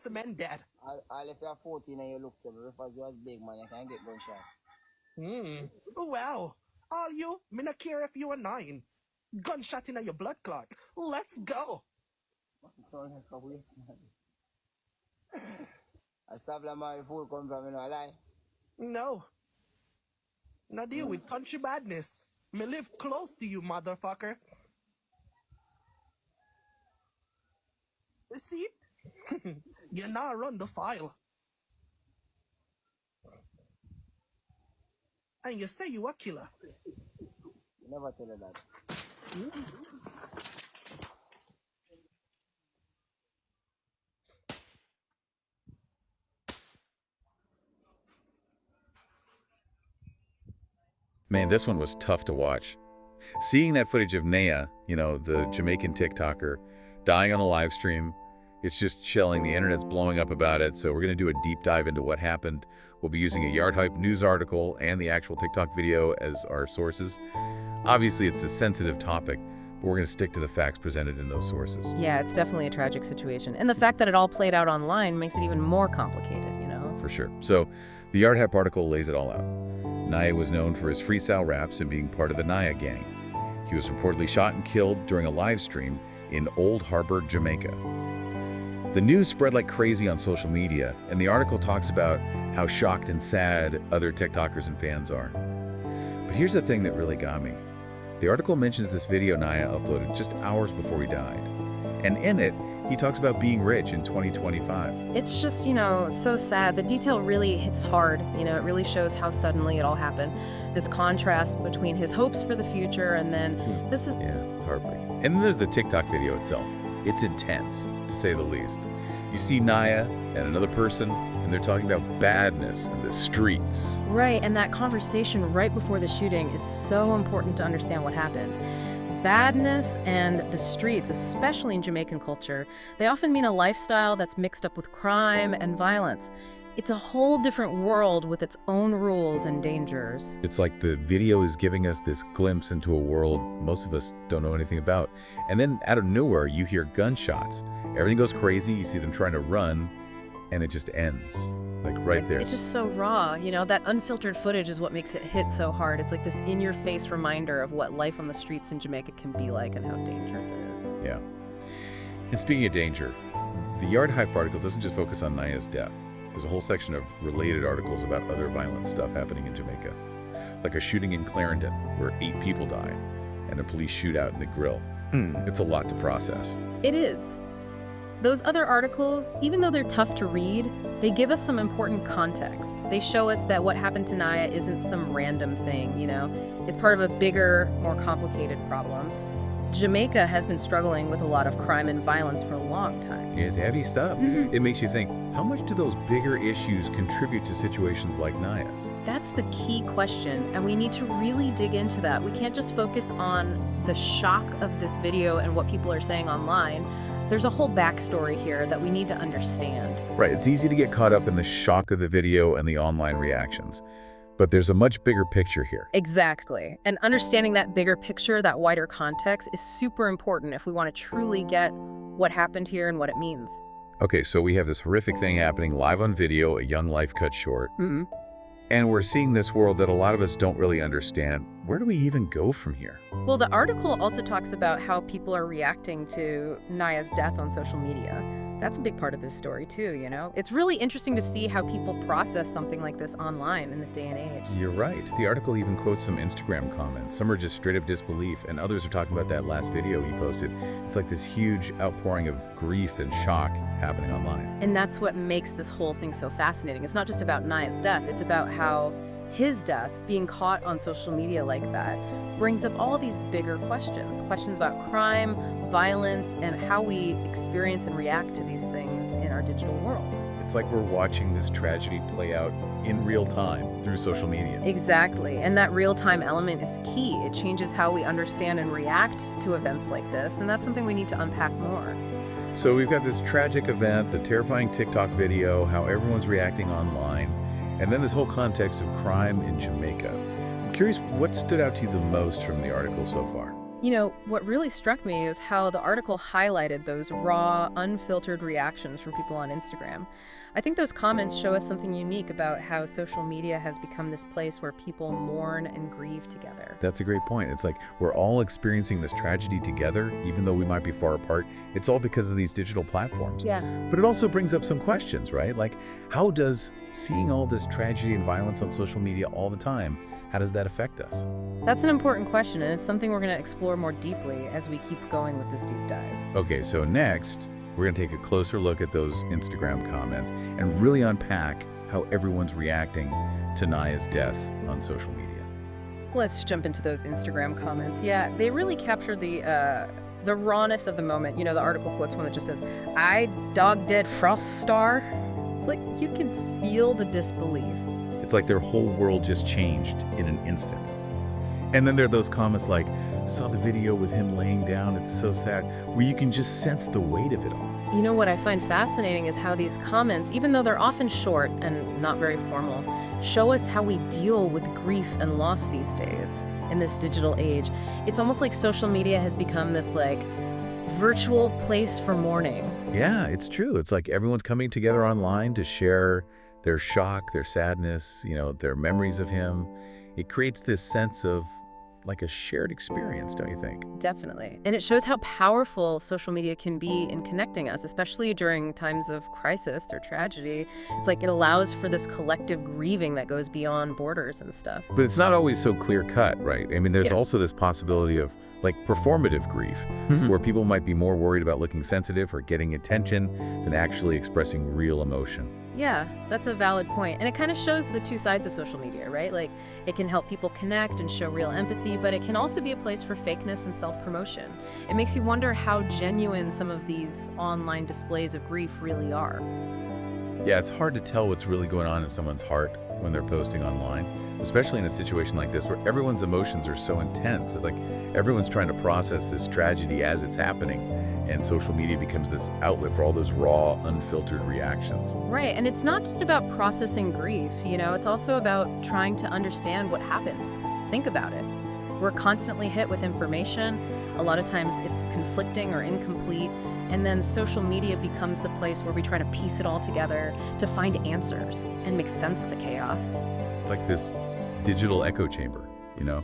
Some men dead. I if you're 14 and you look for me, because you're big man, you can get gunshot. Well, all you, me not care if you are 9. Gunshot in your blood clot. Let's go. Sound like a waste, man. I stop like my fool come from, you know, lie. No. Not deal with country badness. Me live close to you, motherfucker. See? You now run the file. And you say you a killer. Never tell her that. Man, this one was tough to watch. Seeing that footage of Niah, you know, the Jamaican TikToker, dying on a live stream, it's just chilling. The internet's blowing up about it, so we're going to do a deep dive into what happened. We'll be using a Yard Hype news article and the actual TikTok video as our sources. Obviously, it's a sensitive topic, but we're going to stick to the facts presented in those sources. Yeah, it's definitely a tragic situation. And the fact that it all played out online makes it even more complicated, you know? For sure. So, the Yard Hype article lays it all out. Niah was known for his freestyle raps and being part of the Niah gang. He was reportedly shot and killed during a live stream in Old Harbor, Jamaica. The news spread like crazy on social media, and the article talks about how shocked and sad other TikTokers and fans are. But here's the thing that really got me. The article mentions this video Niah uploaded just hours before he died. And in it, he talks about being rich in 2025. It's just, you know, so sad. The detail really hits hard. You know, it really shows how suddenly it all happened. This contrast between his hopes for the future and then this is... Yeah, it's heartbreaking. And then there's the TikTok video itself. It's intense, to say the least. You see Niah and another person, and they're talking about badness and the streets. Right, and that conversation right before the shooting is so important to understand what happened. Badness and the streets, especially in Jamaican culture, they often mean a lifestyle that's mixed up with crime and violence. It's a whole different world with its own rules and dangers. It's like the video is giving us this glimpse into a world most of us don't know anything about. And then out of nowhere, you hear gunshots. Everything goes crazy, you see them trying to run, and it just ends. Like right there. It's just so raw, you know, that unfiltered footage is what makes it hit so hard. It's like this in-your-face reminder of what life on the streets in Jamaica can be like and how dangerous it is. Yeah. And speaking of danger, the Yard Hype article doesn't just focus on Niah's death. There's a whole section of related articles about other violent stuff happening in Jamaica. Like a shooting in Clarendon, where 8 people died, and a police shootout in the grill. It's a lot to process. It is. Those other articles, even though they're tough to read, they give us some important context. They show us that what happened to Niah isn't some random thing, you know? It's part of a bigger, more complicated problem. Jamaica has been struggling with a lot of crime and violence for a long time. It's heavy stuff. It makes you think, how much do those bigger issues contribute to situations like Niah's? That's the key question, and we need to really dig into that. We can't just focus on the shock of this video and what people are saying online. There's a whole backstory here that we need to understand. Right, it's easy to get caught up in the shock of the video and the online reactions. But there's a much bigger picture here. Exactly. And understanding that bigger picture, that wider context, is super important if we want to truly get what happened here and what it means. Okay, so we have this horrific thing happening live on video, a young life cut short. And we're seeing this world that a lot of us don't really understand. Where do we even go from here? Well, the article also talks about how people are reacting to Niah's death on social media. That's a big part of this story too, you know? It's really interesting to see how people process something like this online in this day and age. You're right. The article even quotes some Instagram comments. Some are just straight up disbelief, and others are talking about that last video he posted. It's like this huge outpouring of grief and shock happening online. And that's what makes this whole thing so fascinating. It's not just about Niah's death, it's about how his death, being caught on social media like that, brings up all these bigger questions. Questions about crime, violence, and how we experience and react to these things in our digital world. It's like we're watching this tragedy play out in real time through social media. Exactly, and that real-time element is key. It changes how we understand and react to events like this, and that's something we need to unpack more. So we've got this tragic event, the terrifying TikTok video, how everyone's reacting online, and then this whole context of crime in Jamaica. I'm curious, what stood out to you the most from the article so far? You know, what really struck me is how the article highlighted those raw, unfiltered reactions from people on Instagram. I think those comments show us something unique about how social media has become this place where people mourn and grieve together. That's a great point. It's like we're all experiencing this tragedy together, even though we might be far apart. It's all because of these digital platforms. Yeah. But it also brings up some questions, right? Like, how does seeing all this tragedy and violence on social media all the time, how does that affect us? That's an important question, and it's something we're going to explore more deeply as we keep going with this deep dive. Okay, so next, we're going to take a closer look at those Instagram comments and really unpack how everyone's reacting to Niah's death on social media. Let's jump into those Instagram comments. Yeah, they really captured the rawness of the moment. You know, the article quotes one that just says, "I dog dead frost star." It's like you can feel the disbelief. It's like their whole world just changed in an instant. And then there are those comments like, "Saw the video with him laying down, it's so sad," where you can just sense the weight of it all. You know what I find fascinating is how these comments, even though they're often short and not very formal, show us how we deal with grief and loss these days in this digital age. It's almost like social media has become this like virtual place for mourning. Yeah, it's true. It's like everyone's coming together online to share their shock, their sadness, you know, their memories of him. It creates this sense of like a shared experience, don't you think? Definitely. And it shows how powerful social media can be in connecting us, especially during times of crisis or tragedy. It's like it allows for this collective grieving that goes beyond borders and stuff. But it's not always so clear-cut, right? I mean, there's Yeah. also this possibility of like performative grief, where people might be more worried about looking sensitive or getting attention than actually expressing real emotion. Yeah, that's a valid point. And it kind of shows the two sides of social media, right? Like it can help people connect and show real empathy, but it can also be a place for fakeness and self-promotion. It makes you wonder how genuine some of these online displays of grief really are. Yeah, it's hard to tell what's really going on in someone's heart when they're posting online, especially in a situation like this where everyone's emotions are so intense. It's like everyone's trying to process this tragedy as it's happening, and social media becomes this outlet for all those raw, unfiltered reactions. Right, and it's not just about processing grief, you know, it's also about trying to understand what happened. Think about it. We're constantly hit with information. A lot of times it's conflicting or incomplete, and then social media becomes the place where we try to piece it all together to find answers and make sense of the chaos. It's like this digital echo chamber, you know,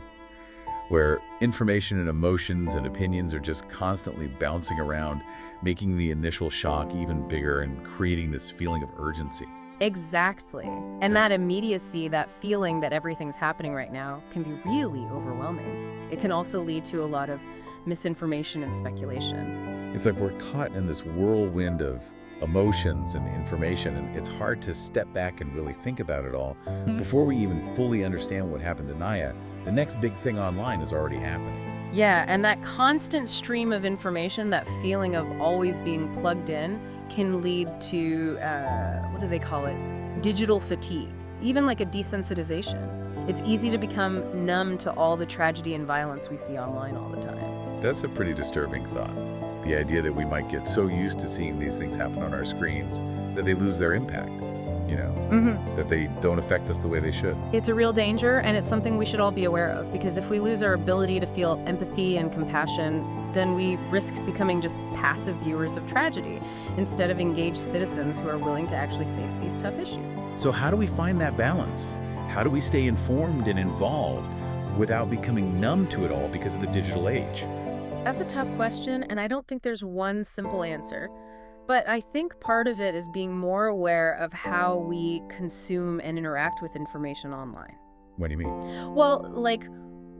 where information and emotions and opinions are just constantly bouncing around, making the initial shock even bigger and creating this feeling of urgency. Exactly. And that immediacy, that feeling that everything's happening right now, can be really overwhelming. It can also lead to a lot of misinformation and speculation. It's like we're caught in this whirlwind of emotions and information, and it's hard to step back and really think about it all. Before we even fully understand what happened to Niah, the next big thing online is already happening. Yeah, and that constant stream of information, that feeling of always being plugged in, can lead to, what do they call it? Digital fatigue, even like a desensitization. It's easy to become numb to all the tragedy and violence we see online all the time. That's a pretty disturbing thought. The idea that we might get so used to seeing these things happen on our screens that they lose their impact, you know, that they don't affect us the way they should. It's a real danger, and it's something we should all be aware of, because if we lose our ability to feel empathy and compassion, then we risk becoming just passive viewers of tragedy instead of engaged citizens who are willing to actually face these tough issues. So how do we find that balance? How do we stay informed and involved without becoming numb to it all because of the digital age? That's a tough question, and I don't think there's one simple answer. But I think part of it is being more aware of how we consume and interact with information online. What do you mean? Well, like,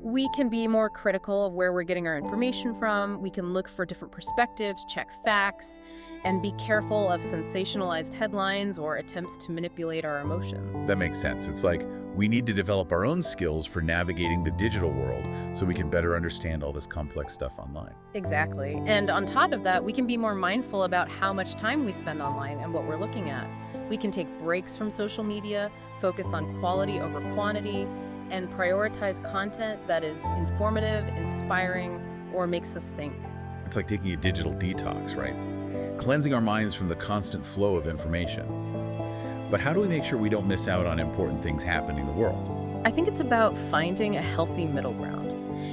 we can be more critical of where we're getting our information from. We can look for different perspectives, check facts, and be careful of sensationalized headlines or attempts to manipulate our emotions. That makes sense. It's like we need to develop our own skills for navigating the digital world so we can better understand all this complex stuff online. Exactly. And on top of that, we can be more mindful about how much time we spend online and what we're looking at. We can take breaks from social media, focus on quality over quantity, and prioritize content that is informative, inspiring, or makes us think. It's like taking a digital detox, right? Cleansing our minds from the constant flow of information. But how do we make sure we don't miss out on important things happening in the world? I think it's about finding a healthy middle ground.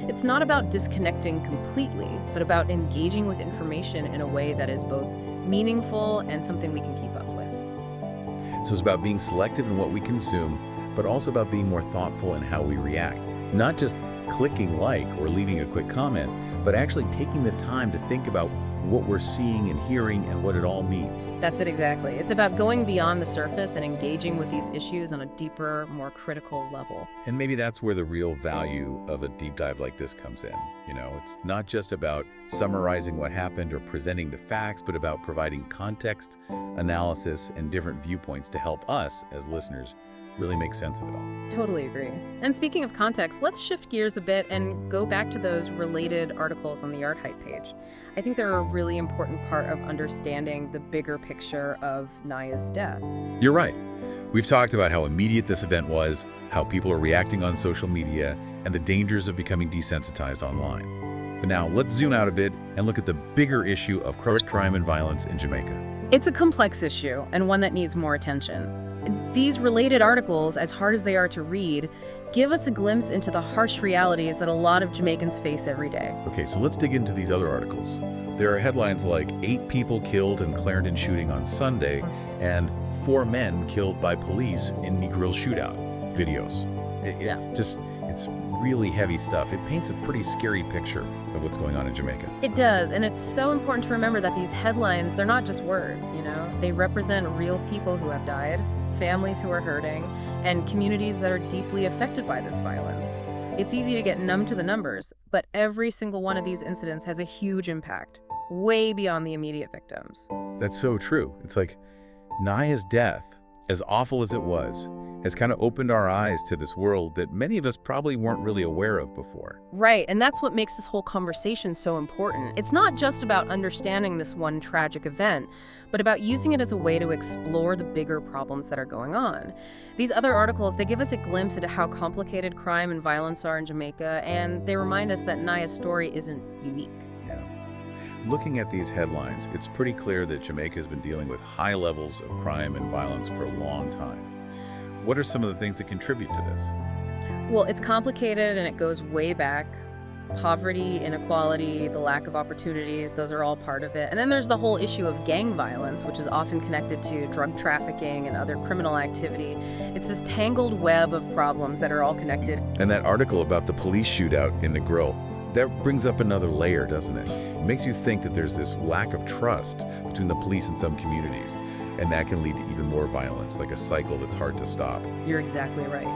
It's not about disconnecting completely, but about engaging with information in a way that is both meaningful and something we can keep up with. So it's about being selective in what we consume, but also about being more thoughtful in how we react. Not just clicking like or leaving a quick comment, but actually taking the time to think about what we're seeing and hearing and what it all means. That's it exactly. It's about going beyond the surface and engaging with these issues on a deeper, more critical level. And maybe that's where the real value of a deep dive like this comes in. You know, it's not just about summarizing what happened or presenting the facts, but about providing context, analysis, and different viewpoints to help us as listeners really make sense of it all. Totally agree. And speaking of context, let's shift gears a bit and go back to those related articles on the Art Hype page. I think they're a really important part of understanding the bigger picture of Niah's death. You're right. We've talked about how immediate this event was, how people are reacting on social media, and the dangers of becoming desensitized online. But now let's zoom out a bit and look at the bigger issue of crime and violence in Jamaica. It's a complex issue and one that needs more attention. These related articles, as hard as they are to read, give us a glimpse into the harsh realities that a lot of Jamaicans face every day. Okay, so let's dig into these other articles. There are headlines like 8 people killed in Clarendon shooting on Sunday and 4 men killed by police in Negril shootout videos. It's really heavy stuff. It paints a pretty scary picture of what's going on in Jamaica. It does, and it's so important to remember that these headlines, they're not just words, you know? They represent real people who have died, families who are hurting, and communities that are deeply affected by this violence. It's easy to get numb to the numbers, but every single one of these incidents has a huge impact, way beyond the immediate victims. That's so true. It's like Niah's death, as awful as it was, has kind of opened our eyes to this world that many of us probably weren't really aware of before. Right, and that's what makes this whole conversation so important. It's not just about understanding this one tragic event, but about using it as a way to explore the bigger problems that are going on. These other articles, they give us a glimpse into how complicated crime and violence are in Jamaica, and they remind us that Niah's story isn't unique. Yeah. Looking at these headlines, it's pretty clear that Jamaica has been dealing with high levels of crime and violence for a long time. What are some of the things that contribute to this? Well, it's complicated and it goes way back. Poverty, inequality, the lack of opportunities, those are all part of it. And then there's the whole issue of gang violence, which is often connected to drug trafficking and other criminal activity. It's this tangled web of problems that are all connected. And that article about the police shootout in Negril, that brings up another layer, doesn't it? It makes you think that there's this lack of trust between the police and some communities, and that can lead to even more violence, like a cycle that's hard to stop. You're exactly right.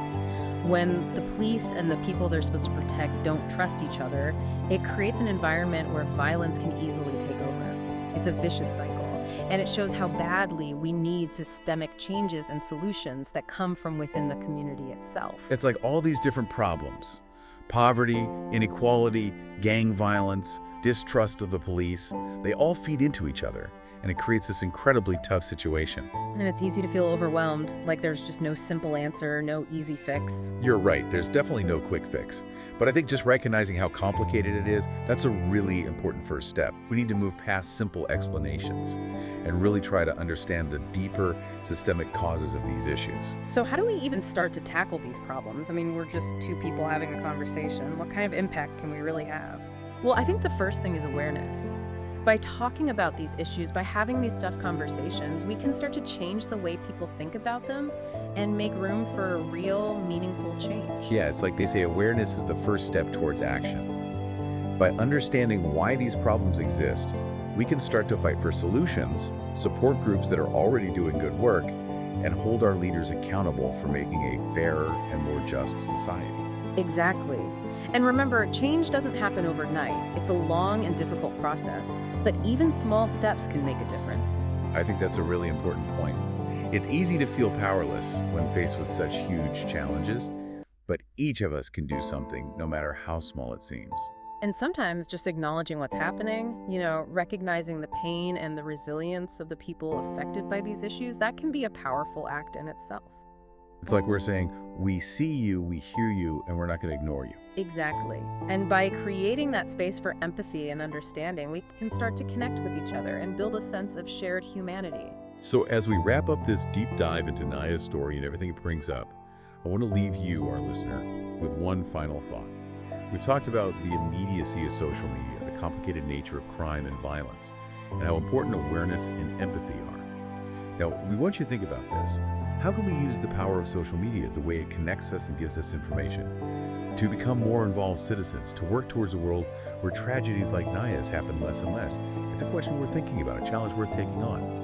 When the police and the people they're supposed to protect don't trust each other, it creates an environment where violence can easily take over. It's a vicious cycle, and it shows how badly we need systemic changes and solutions that come from within the community itself. It's like all these different problems: poverty, inequality, gang violence, distrust of the police, they all feed into each other, and it creates this incredibly tough situation. And it's easy to feel overwhelmed, like there's just no simple answer, no easy fix. You're right, there's definitely no quick fix. But I think just recognizing how complicated it is, that's a really important first step. We need to move past simple explanations and really try to understand the deeper systemic causes of these issues. So how do we even start to tackle these problems? I mean, we're just 2 people having a conversation. What kind of impact can we really have? Well, I think the first thing is awareness. By talking about these issues, by having these tough conversations, we can start to change the way people think about them and make room for real, meaningful change. Yeah, it's like they say awareness is the first step towards action. By understanding why these problems exist, we can start to fight for solutions, support groups that are already doing good work, and hold our leaders accountable for making a fairer and more just society. Exactly. And remember, change doesn't happen overnight. It's a long and difficult process, but even small steps can make a difference. I think that's a really important point. It's easy to feel powerless when faced with such huge challenges, but each of us can do something, no matter how small it seems. And sometimes just acknowledging what's happening, you know, recognizing the pain and the resilience of the people affected by these issues, that can be a powerful act in itself. It's like we're saying, we see you, we hear you, and we're not going to ignore you. Exactly. And by creating that space for empathy and understanding, we can start to connect with each other and build a sense of shared humanity. So as we wrap up this deep dive into Niah's story and everything it brings up, I want to leave you, our listener, with one final thought. We've talked about the immediacy of social media, the complicated nature of crime and violence, and how important awareness and empathy are. Now, we want you to think about this. How can we use the power of social media, the way it connects us and gives us information, to become more involved citizens, to work towards a world where tragedies like Niah's happen less and less? It's a question worth thinking about, a challenge worth taking on.